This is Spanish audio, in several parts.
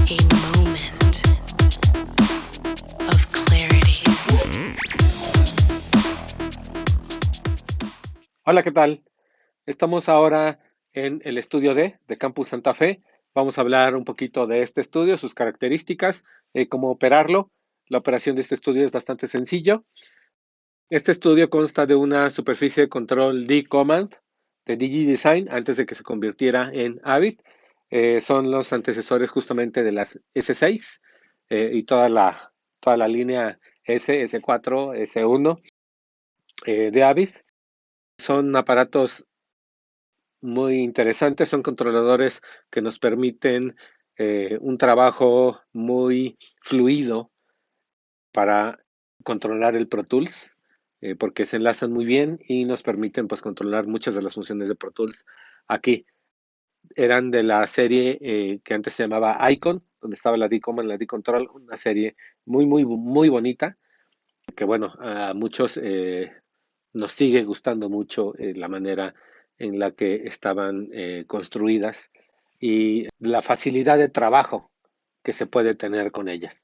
a moment of clarity. Hola, ¿qué tal? Estamos ahora en el estudio D de Campus Santa Fe. Vamos a hablar un poquito de este estudio, sus características, cómo operarlo. La operación de este estudio es bastante sencillo. Este estudio consta de una superficie de control D-Command de DigiDesign antes de que se convirtiera en Avid. Son los antecesores justamente de las S6 y toda la línea S, S4, S1 de Avid. Son aparatos muy interesantes, son controladores que nos permiten un trabajo muy fluido para controlar el Pro Tools, porque se enlazan muy bien y nos permiten pues controlar muchas de las funciones de Pro Tools. Aquí eran de la serie que antes se llamaba Icon, donde estaba la D-Command, la D-Control, una serie muy bonita, que bueno, a muchos nos sigue gustando mucho la manera en la que estaban construidas y la facilidad de trabajo que se puede tener con ellas.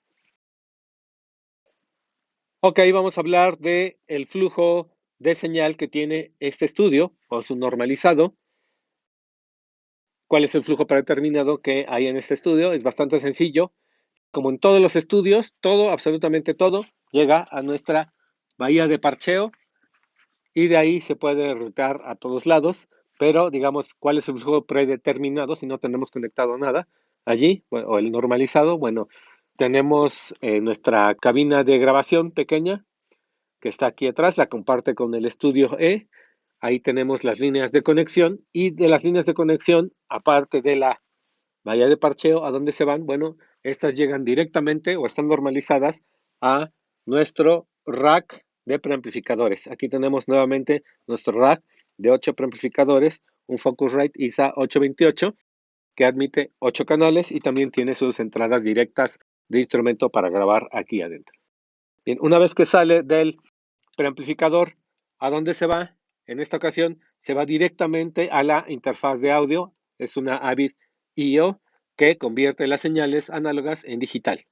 Ok, vamos a hablar de el flujo de señal que tiene este estudio o su normalizado. ¿Cuál es el flujo predeterminado que hay en este estudio? Es bastante sencillo. Como en todos los estudios, todo, absolutamente todo, llega a nuestra bahía de parcheo y de ahí se puede rutar a todos lados, pero digamos, ¿cuál es el flujo predeterminado si no tenemos conectado nada allí? O el normalizado, bueno, tenemos nuestra cabina de grabación pequeña que está aquí atrás, la comparte con el estudio E, ahí tenemos las líneas de conexión y de las líneas de conexión, aparte de la bahía de parcheo, ¿a dónde se van? Bueno, estas llegan directamente o están normalizadas a nuestro rack de preamplificadores. Aquí tenemos nuevamente nuestro rack de 8 preamplificadores, un Focusrite ISA 828 que admite 8 canales y también tiene sus entradas directas de instrumento para grabar aquí adentro. Bien, una vez que sale del preamplificador, ¿a dónde se va? En esta ocasión se va directamente a la interfaz de audio. Es una Avid IO que convierte las señales análogas en digital.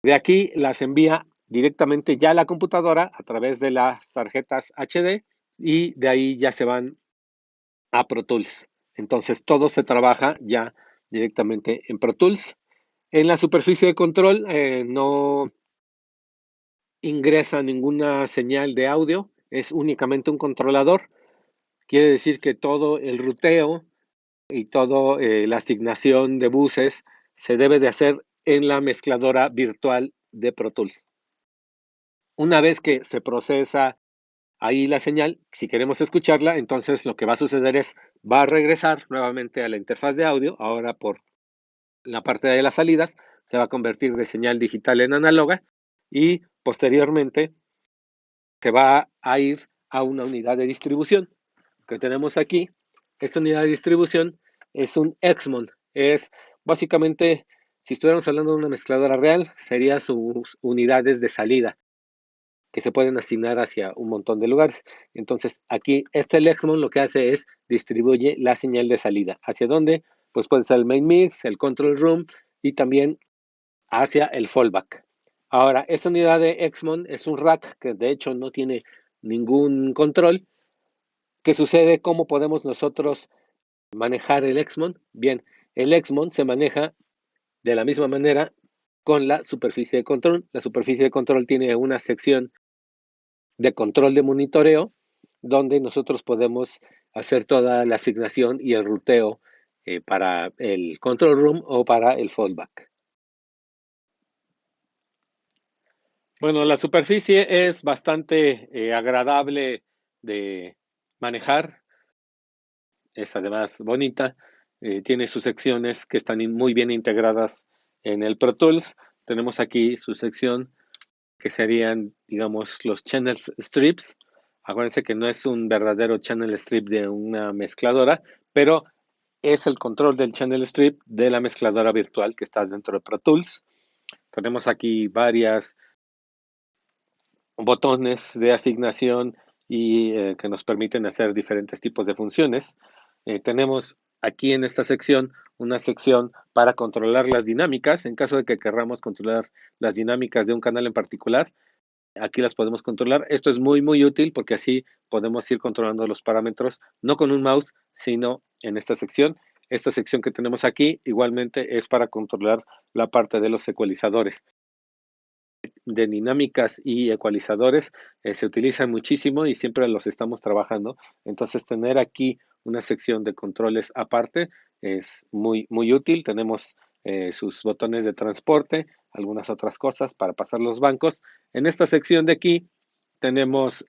De aquí las envía directamente ya a la computadora a través de las tarjetas HD y de ahí ya se van a Pro Tools. Entonces todo se trabaja ya directamente en Pro Tools. En la superficie de control no ingresa ninguna señal de audio, es únicamente un controlador. Quiere decir que todo el ruteo y toda la asignación de buses se debe de hacer en la mezcladora virtual de Pro Tools. Una vez que se procesa ahí la señal, si queremos escucharla, entonces lo que va a suceder es, va a regresar nuevamente a la interfaz de audio, ahora por la parte de las salidas, se va a convertir de señal digital en análoga y posteriormente se va a ir a una unidad de distribución que tenemos aquí. Esta unidad de distribución es un Exmon. Es básicamente, si estuviéramos hablando de una mezcladora real, serían sus unidades de salida que se pueden asignar hacia un montón de lugares. Entonces, aquí este Exmon lo que hace es distribuye la señal de salida. ¿Hacia dónde? Pues puede ser el main mix, el control room y también hacia el fallback. Ahora, esta unidad de Exmon es un rack que de hecho no tiene ningún control. ¿Qué sucede? ¿Cómo podemos nosotros manejar el Exmon? Bien, el Exmon se maneja de la misma manera con la superficie de control. La superficie de control tiene una sección de control de monitoreo donde nosotros podemos hacer toda la asignación y el ruteo para el control room o para el fallback. Bueno, la superficie es bastante agradable de manejar, es además bonita, tiene sus secciones que están muy bien integradas en el Pro Tools. Tenemos aquí su sección que serían, digamos, los channel strips. Acuérdense que no es un verdadero channel strip de una mezcladora, pero es el control del channel strip de la mezcladora virtual que está dentro de Pro Tools. Tenemos aquí varias botones de asignación y que nos permiten hacer diferentes tipos de funciones. Tenemos aquí en esta sección una sección para controlar las dinámicas. En caso de que queramos controlar las dinámicas de un canal en particular, aquí las podemos controlar. Esto es muy útil porque así podemos ir controlando los parámetros, no con un mouse, sino en esta sección. Esta sección que tenemos aquí igualmente es para controlar la parte de los ecualizadores. De dinámicas y ecualizadores se utilizan muchísimo y siempre los estamos trabajando. Entonces tener aquí una sección de controles aparte es muy útil. Tenemos sus botones de transporte, algunas otras cosas para pasar los bancos. En esta sección de aquí tenemos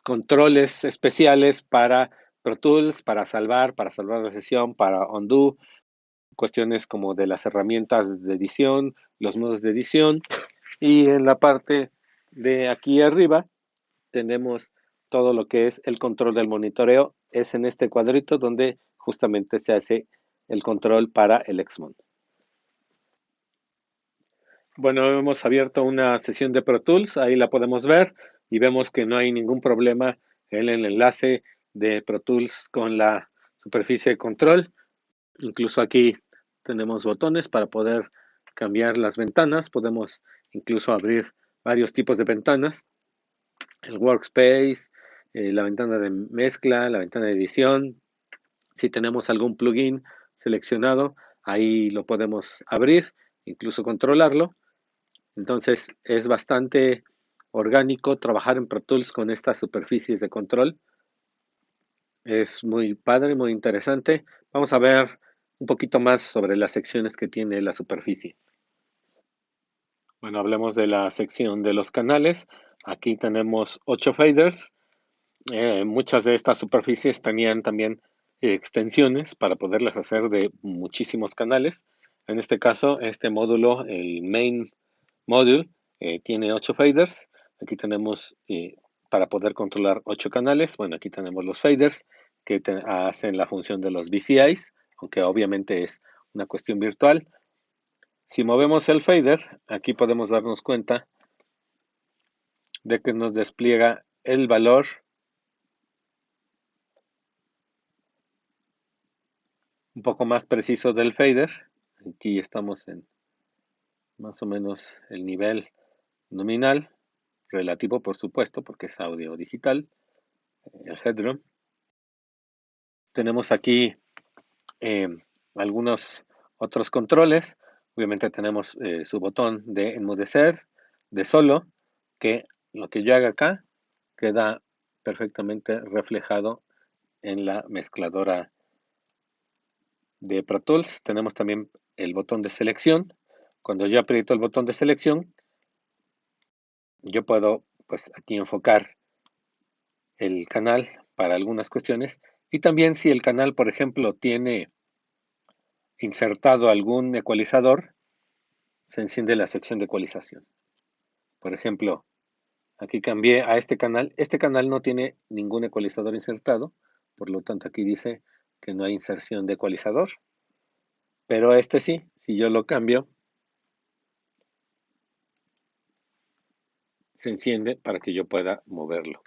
controles especiales para Pro Tools, para salvar la sesión, para undo, cuestiones como de las herramientas de edición, los modos de edición. Y en la parte de aquí arriba tenemos todo lo que es el control del monitoreo. Es en este cuadrito donde justamente se hace el control para el Xmon. Bueno, hemos abierto una sesión de Pro Tools, ahí la podemos ver y vemos que no hay ningún problema en el enlace de Pro Tools con la superficie de control. Incluso aquí tenemos botones para poder cambiar las ventanas. Podemos incluso abrir varios tipos de ventanas. El workspace, la ventana de mezcla, la ventana de edición. Si tenemos algún plugin seleccionado, ahí lo podemos abrir, incluso controlarlo. Entonces es bastante orgánico trabajar en Pro Tools con estas superficies de control. Es muy padre, muy interesante. Vamos a ver un poquito más sobre las secciones que tiene la superficie. Bueno, hablemos de la sección de los canales. Aquí tenemos 8 faders. Muchas de estas superficies tenían también extensiones para poderlas hacer de muchísimos canales. En este caso, este módulo, el main module, tiene 8 faders. Aquí tenemos para poder controlar 8 canales. Bueno, aquí tenemos los faders que hacen la función de los VCIs, aunque obviamente es una cuestión virtual. Si movemos el fader, aquí podemos darnos cuenta de que nos despliega el valor un poco más preciso del fader. Aquí estamos en más o menos el nivel nominal, relativo por supuesto, porque es audio digital, el headroom. Tenemos aquí eh, algunos otros controles. Obviamente tenemos su botón de enmudecer, de solo, que lo que yo haga acá queda perfectamente reflejado en la mezcladora de Pro Tools. Tenemos también el botón de selección. Cuando yo aprieto el botón de selección, yo puedo pues aquí enfocar el canal para algunas cuestiones. Y también si el canal, por ejemplo, tiene insertado algún ecualizador, se enciende la sección de ecualización. Por ejemplo, aquí cambié a este canal. Este canal no tiene ningún ecualizador insertado, por lo tanto aquí dice que no hay inserción de ecualizador. Pero este sí, si yo lo cambio, se enciende para que yo pueda moverlo.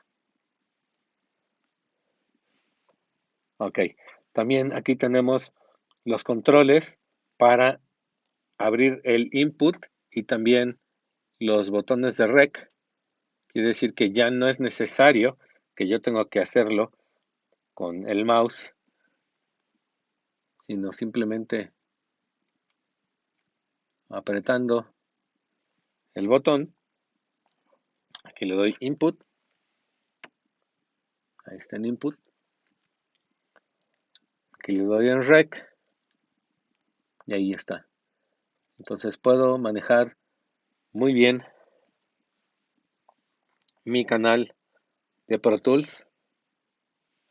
Ok, también aquí tenemos los controles para abrir el input y también los botones de rec. Quiere decir que ya no es necesario que yo tenga que hacerlo con el mouse, sino simplemente apretando el botón. Aquí le doy input. Ahí está en input. Aquí le doy en rec. Y ahí está. Entonces puedo manejar muy bien mi canal de Pro Tools.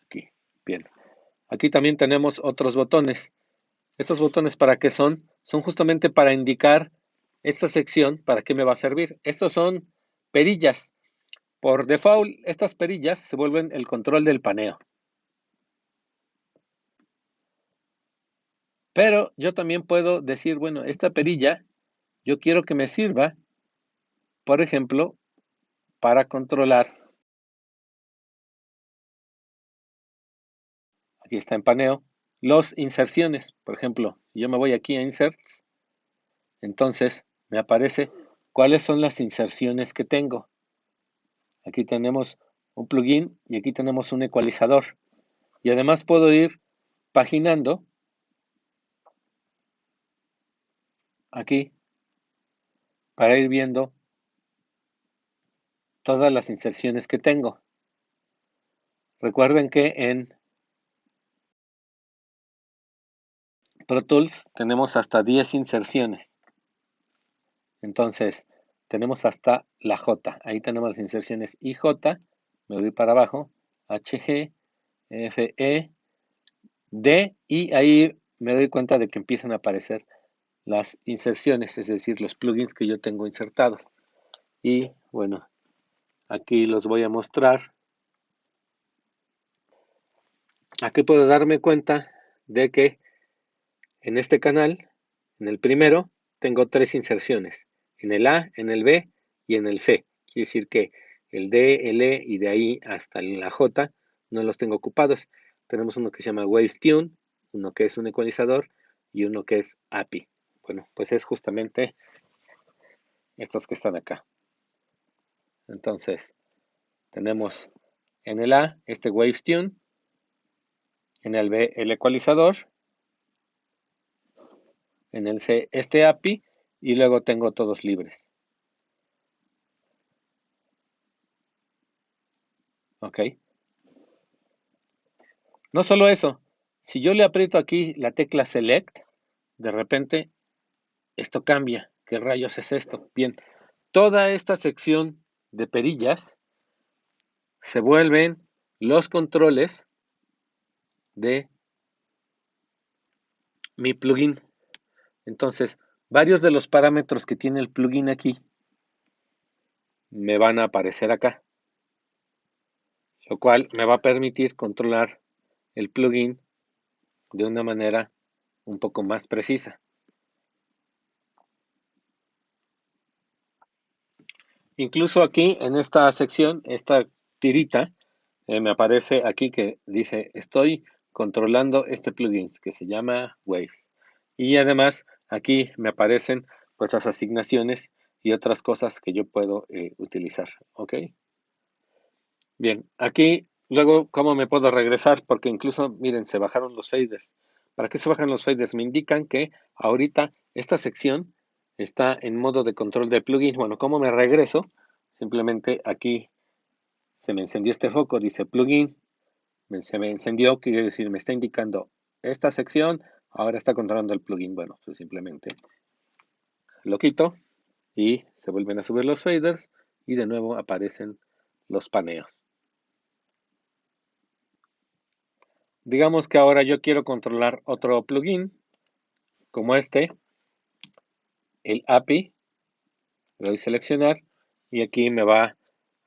Aquí, bien. Aquí también tenemos otros botones. ¿Estos botones para qué son? Son justamente para indicar esta sección, para qué me va a servir. Estos son perillas. Por default, estas perillas se vuelven el control del paneo. Pero yo también puedo decir, bueno, esta perilla yo quiero que me sirva, por ejemplo, para controlar. Aquí está en paneo. las inserciones. Por ejemplo, si yo me voy aquí a Inserts, entonces me aparece cuáles son las inserciones que tengo. Aquí tenemos un plugin y aquí tenemos un ecualizador. Y además puedo ir paginando aquí para ir viendo todas las inserciones que tengo. Recuerden que en Pro Tools tenemos hasta 10 inserciones. Entonces, tenemos hasta la J. Ahí tenemos las inserciones IJ, me voy para abajo, HG, FE, D, y ahí me doy cuenta de que empiezan a aparecer las inserciones, es decir, los plugins que yo tengo insertados. Y bueno, aquí los voy a mostrar. Aquí puedo darme cuenta de que en este canal, en el primero, tengo 3 inserciones. En el A, en el B y en el C. Quiere decir que el D, el E y de ahí hasta la J no los tengo ocupados. Tenemos uno que se llama Waves Tune, uno que es un ecualizador y uno que es API. Bueno, pues es justamente estos que están acá. Entonces, tenemos en el A este Waves Tune, en el B el ecualizador, en el C este API y luego tengo todos libres. ¿Ok? No solo eso, si yo le aprieto aquí la tecla Select, de repente esto cambia. ¿Qué rayos es esto? Bien, toda esta sección de perillas se vuelven los controles de mi plugin. Entonces, varios de los parámetros que tiene el plugin aquí me van a aparecer acá, lo cual me va a permitir controlar el plugin de una manera un poco más precisa. Incluso aquí en esta sección, esta tirita, me aparece aquí que dice estoy controlando este plugin que se llama Waves. Y además aquí me aparecen pues las asignaciones y otras cosas que yo puedo utilizar. ¿Ok? Bien, aquí luego cómo me puedo regresar porque incluso miren se bajaron los faders. ¿Para qué se bajan los faders? Me indican que ahorita esta sección está en modo de control de plugin. Bueno, ¿cómo me regreso? Simplemente aquí se me encendió este foco, dice plugin, se me encendió, quiere decir, me está indicando esta sección, ahora está controlando el plugin. Bueno, pues simplemente lo quito y se vuelven a subir los faders y de nuevo aparecen los paneos. Digamos que ahora yo quiero controlar otro plugin, como este, el API, le doy seleccionar y aquí me va a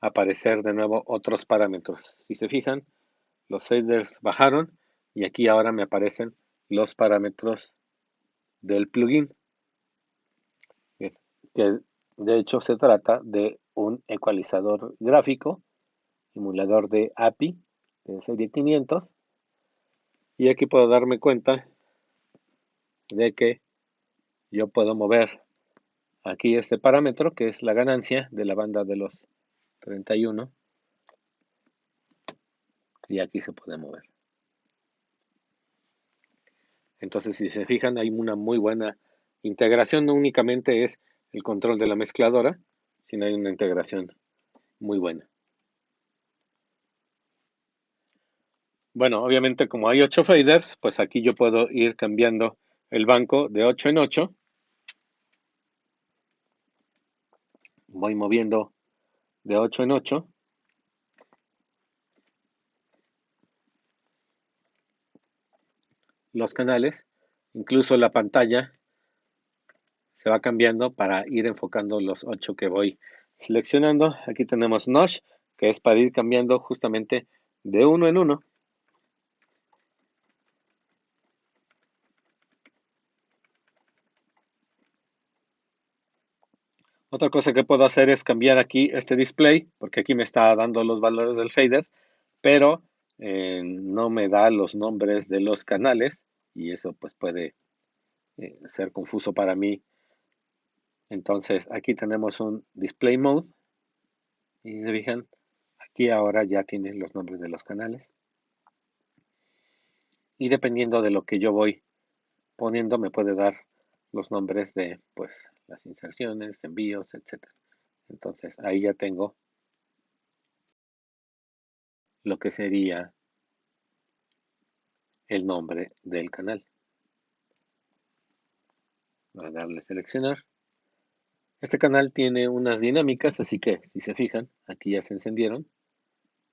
aparecer de nuevo otros parámetros. Si se fijan, los shaders bajaron y aquí ahora me aparecen los parámetros del plugin. Bien, que de hecho se trata de un ecualizador gráfico, emulador de API de serie 500. Y aquí puedo darme cuenta de que yo puedo mover aquí este parámetro, que es la ganancia de la banda de los 31. Y aquí se puede mover. Entonces, si se fijan, hay una muy buena integración. No únicamente es el control de la mezcladora, sino hay una integración muy buena. Bueno, obviamente como hay 8 faders, pues aquí yo puedo ir cambiando el banco de 8 en 8. Voy moviendo de 8 en 8. Los canales, incluso la pantalla se va cambiando para ir enfocando los 8 que voy seleccionando. Aquí tenemos Notch, que es para ir cambiando justamente de uno en uno. Otra cosa que puedo hacer es cambiar aquí este display, porque aquí me está dando los valores del fader, pero no me da los nombres de los canales y eso pues puede ser confuso para mí. Entonces aquí tenemos un display mode y si se fijan, aquí ahora ya tiene los nombres de los canales. Y dependiendo de lo que yo voy poniendo, me puede dar los nombres de pues las inserciones, envíos, etcétera. Entonces ahí ya tengo lo que sería el nombre del canal. Voy a darle seleccionar. Este canal tiene unas dinámicas, así que si se fijan, aquí ya se encendieron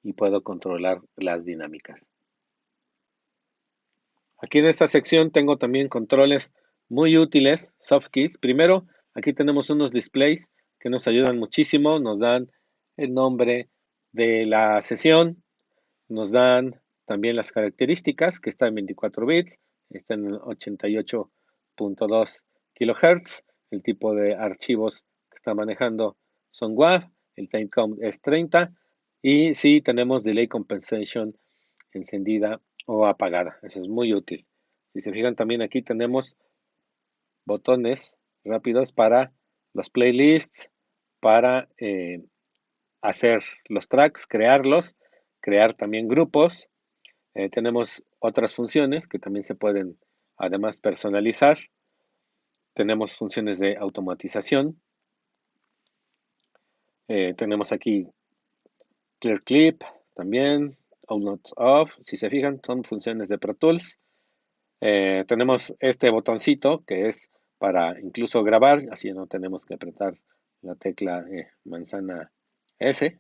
y puedo controlar las dinámicas. Aquí en esta sección tengo también controles muy útiles, soft keys. Primero, aquí tenemos unos displays que nos ayudan muchísimo, nos dan el nombre de la sesión, nos dan también las características, que está en 24 bits, está en 88.2 kHz, el tipo de archivos que está manejando son WAV, el timecount es 30 y sí tenemos delay compensation encendida o apagada. Eso es muy útil. Si se fijan también aquí tenemos botones rápidos para los playlists, para hacer los tracks, crearlos, crear también grupos. Tenemos otras funciones que también se pueden además personalizar. Tenemos funciones de automatización. Tenemos aquí Clear Clip también, Notes Off. Si se fijan, son funciones de Pro Tools. Tenemos este botoncito que es para incluso grabar, así no tenemos que apretar la tecla manzana S.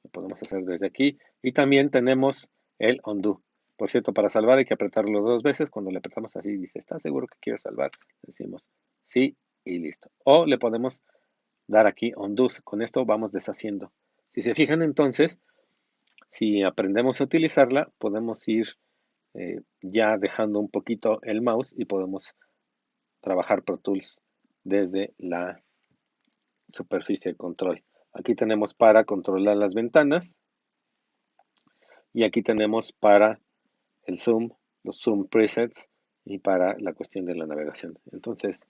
Lo podemos hacer desde aquí. Y también tenemos el undo. Por cierto, para salvar hay que apretarlo 2 veces. Cuando le apretamos así, dice, ¿estás seguro que quieres salvar? Decimos sí y listo. O le podemos dar aquí undo. Con esto vamos deshaciendo. Si se fijan entonces, si aprendemos a utilizarla, podemos ir ya dejando un poquito el mouse y podemos trabajar Pro Tools desde la superficie de control. Aquí tenemos para controlar las ventanas y aquí tenemos para el zoom, los zoom presets y para la cuestión de la navegación. Entonces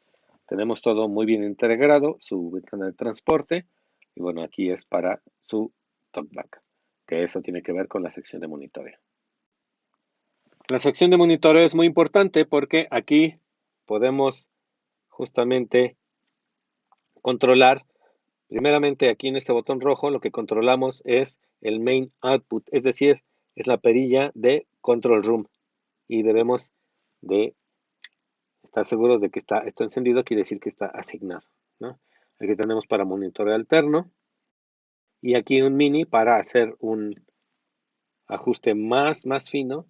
tenemos todo muy bien integrado, su ventana de transporte y bueno, aquí es para su talkback, que eso tiene que ver con la sección de monitoreo. La sección de monitoreo es muy importante porque aquí podemos justamente controlar, primeramente aquí en este botón rojo, lo que controlamos es el main output, es decir, es la perilla de control room y debemos de estar seguros de que está esto encendido, quiere decir que está asignado, ¿no? Aquí tenemos para monitoreo alterno y aquí un mini para hacer un ajuste más fino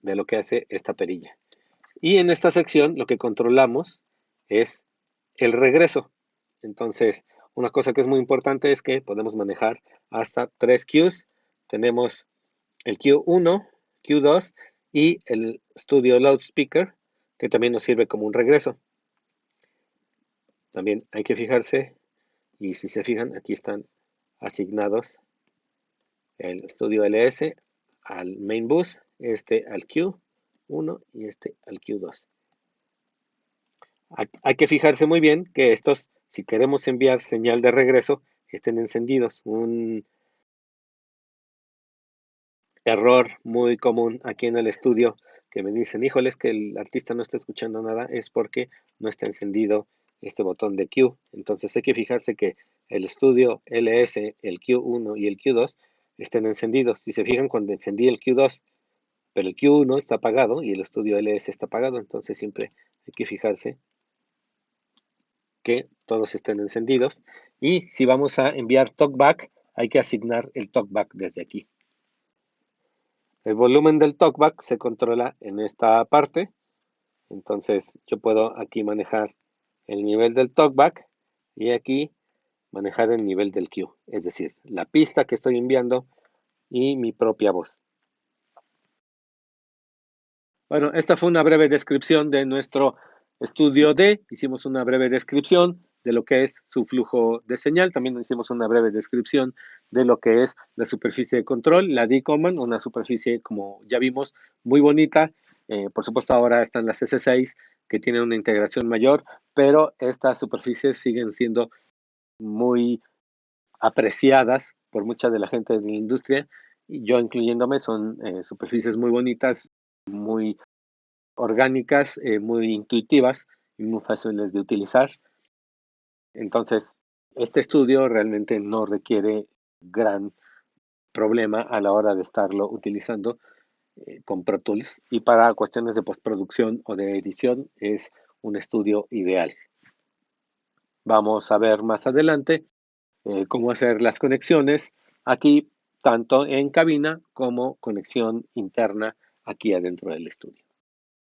de lo que hace esta perilla. Y en esta sección lo que controlamos es el regreso. Entonces, una cosa que es muy importante es que podemos manejar hasta 3 Qs. Tenemos el Q1, Q2 y el Studio Loudspeaker, que también nos sirve como un regreso. También hay que fijarse, y si se fijan, aquí están asignados el Studio LS al Main Bus, este al Q1 y este al Q2. Hay que fijarse muy bien que estos, si queremos enviar señal de regreso, estén encendidos. Un error muy común aquí en el estudio que me dicen, híjole, es que el artista no está escuchando nada, es porque no está encendido este botón de Q. Entonces hay que fijarse que el estudio LS, el Q1 y el Q2 estén encendidos. Si se fijan, cuando encendí el Q2, pero el Q1 está apagado y el estudio LS está apagado, entonces siempre hay que fijarse que todos estén encendidos. Y si vamos a enviar talkback, hay que asignar el talkback desde aquí. El volumen del talkback se controla en esta parte. Entonces yo puedo aquí manejar el nivel del talkback y aquí manejar el nivel del cue, es decir, la pista que estoy enviando y mi propia voz. Bueno, esta fue una breve descripción de nuestro estudio D. Hicimos una breve descripción de lo que es su flujo de señal. También hicimos una breve descripción de lo que es la superficie de control, la D-Command, una superficie, como ya vimos, muy bonita. Por supuesto, ahora están las S6 que tienen una integración mayor, pero estas superficies siguen siendo muy apreciadas por mucha de la gente de la industria, y yo incluyéndome. Son superficies muy bonitas, muy orgánicas, muy intuitivas y muy fáciles de utilizar. Entonces, este estudio realmente no requiere gran problema a la hora de estarlo utilizando con Pro Tools, y para cuestiones de postproducción o de edición es un estudio ideal. Vamos a ver más adelante cómo hacer las conexiones aquí, tanto en cabina como conexión interna aquí adentro del estudio.